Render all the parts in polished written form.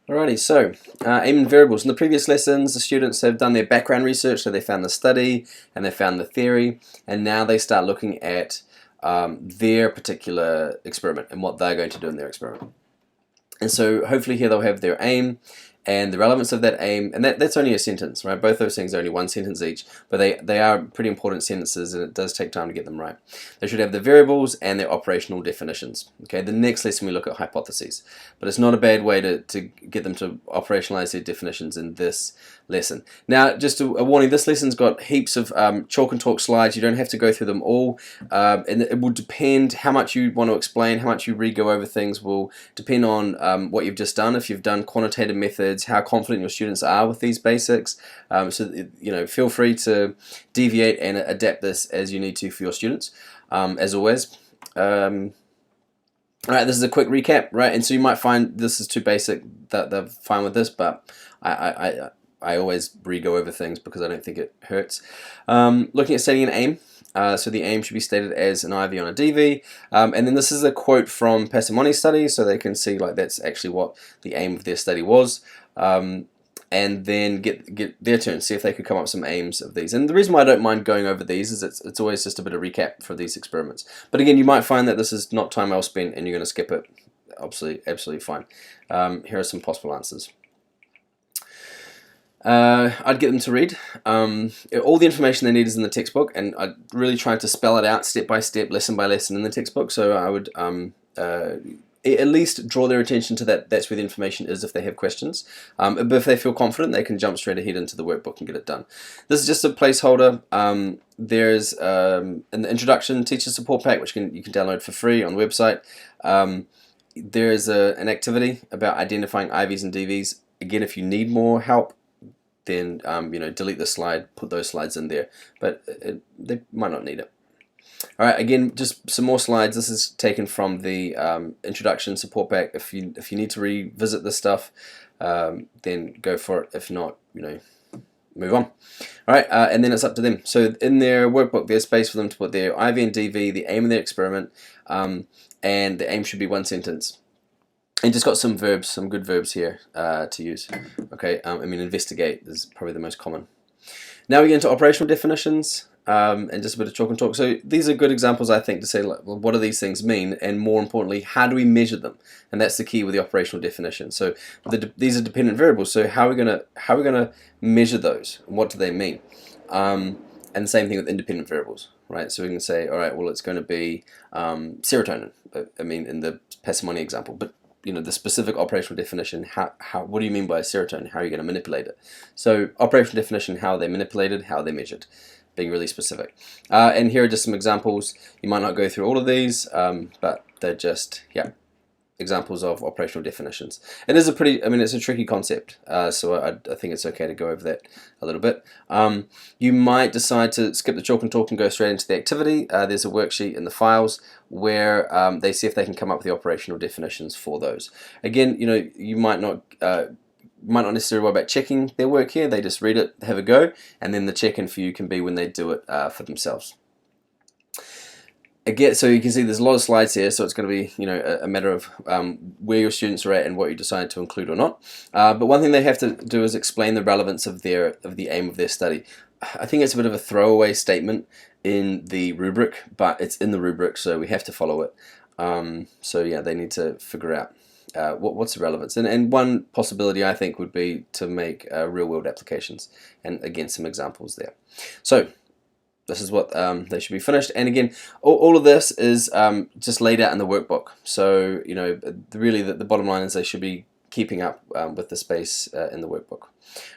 Alrighty, so aim and variables. In the previous lessons, the students have done their background research, so they found the study and they found the theory, and now they start looking at their particular experiment and what they're going to do in their experiment. And so hopefully here they'll have their aim and the relevance of that aim, and that's only a sentence, right? Both those things are only one sentence each, but they are pretty important sentences, and it does take time to get them right. They should have the variables and their operational definitions. Okay, the next lesson we look at hypotheses, but it's not a bad way to get them to operationalize their definitions in this lesson. Now, just a warning, this lesson's got heaps of chalk and talk slides. You don't have to go through them all, and it will depend how much you want to explain, how much you re-go over things will depend on what you've just done. If you've done quantitative methods, how confident your students are with these basics. Feel free to deviate and adapt this as you need to for your students, as always. Alright, this is a quick recap, right? And so you might find this is too basic, that they're fine with this, but I always re-go over things because I don't think it hurts. Looking at stating an aim. So the aim should be stated as an IV on a DV, and then this is a quote from Passamoni's study, so they can see like that's actually what the aim of their study was, and then get their turn, see if they could come up with some aims of these. And the reason why I don't mind going over these is it's always just a bit of recap for these experiments. But again, you might find that this is not time well spent and you're going to skip it. Absolutely fine. Here are some possible answers. I'd get them to read. All the information they need is in the textbook, and I really tried to spell it out step by step, lesson by lesson in the textbook, so I would at least draw their attention to that. That's where the information is if they have questions. But if they feel confident, they can jump straight ahead into the workbook and get it done. This is just a placeholder. There's in the introduction teacher support pack, which you can download for free on the website. There's an activity about identifying IVs and DVs. Again, if you need more help, then delete the slide, put those slides in there, but they might not need it. Alright, again, just some more slides. This is taken from the introduction support pack. If you need to revisit this stuff, then go for it. If not, move on. Alright, and then it's up to them. So in their workbook, there's space for them to put their IV and DV, the aim of their experiment, and the aim should be one sentence. And just got some verbs, some good verbs here to use. Okay, investigate is probably the most common. Now we get into operational definitions and just a bit of chalk and talk. So these are good examples, I think, to say, like, well, what do these things mean? And more importantly, how do we measure them? And that's the key with the operational definition. So these are dependent variables. So how are we gonna measure those? And what do they mean? And the same thing with independent variables, right? So we can say, all right, well, it's going to be serotonin. In the Passamoni example, but the specific operational definition, what do you mean by serotonin? How are you going to manipulate it? So operational definition, how are they manipulated, how are they measured, being really specific. And here are just some examples. You might not go through all of these, but they're just, examples of operational definitions. It is it's a tricky concept, so I think it's okay to go over that a little bit. You might decide to skip the chalk and talk and go straight into the activity. There's a worksheet in the files where they see if they can come up with the operational definitions for those. Again, you might not necessarily worry about checking their work here. They just read it, have a go, and then the check-in for you can be when they do it for themselves. Again, so you can see there's a lot of slides here, so it's going to be a matter of where your students are at and what you decide to include or not. But one thing they have to do is explain the relevance of the aim of their study. I think it's a bit of a throwaway statement in the rubric, but it's in the rubric, so we have to follow it. They need to figure out what's the relevance. And one possibility, I think, would be to make real-world applications, and again, some examples there. So this is what they should be finished. And again, all of this is just laid out in the workbook. So, really the bottom line is they should be keeping up with the space in the workbook.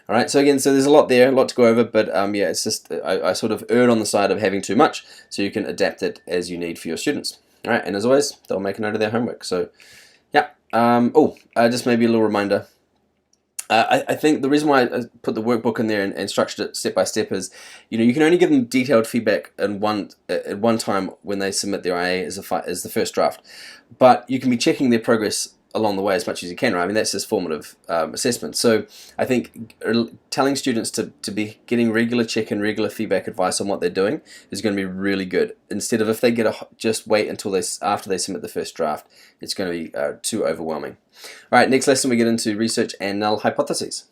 All right, so again, there's a lot there, a lot to go over, but it's just, I sort of erred on the side of having too much, so you can adapt it as you need for your students. All right, and as always, they'll make a note of their homework. So, just maybe a little reminder. I think the reason why I put the workbook in there and structured it step by step is, you can only give them detailed feedback at one time when they submit their IA as the first draft, but you can be checking their progress along the way as much as you can, right? I mean, that's just formative assessment. So I think telling students to be getting regular check-in, regular feedback advice on what they're doing is going to be really good. Instead of if they get just wait until after they submit the first draft, it's going to be too overwhelming. All right, next lesson we get into research and null hypotheses.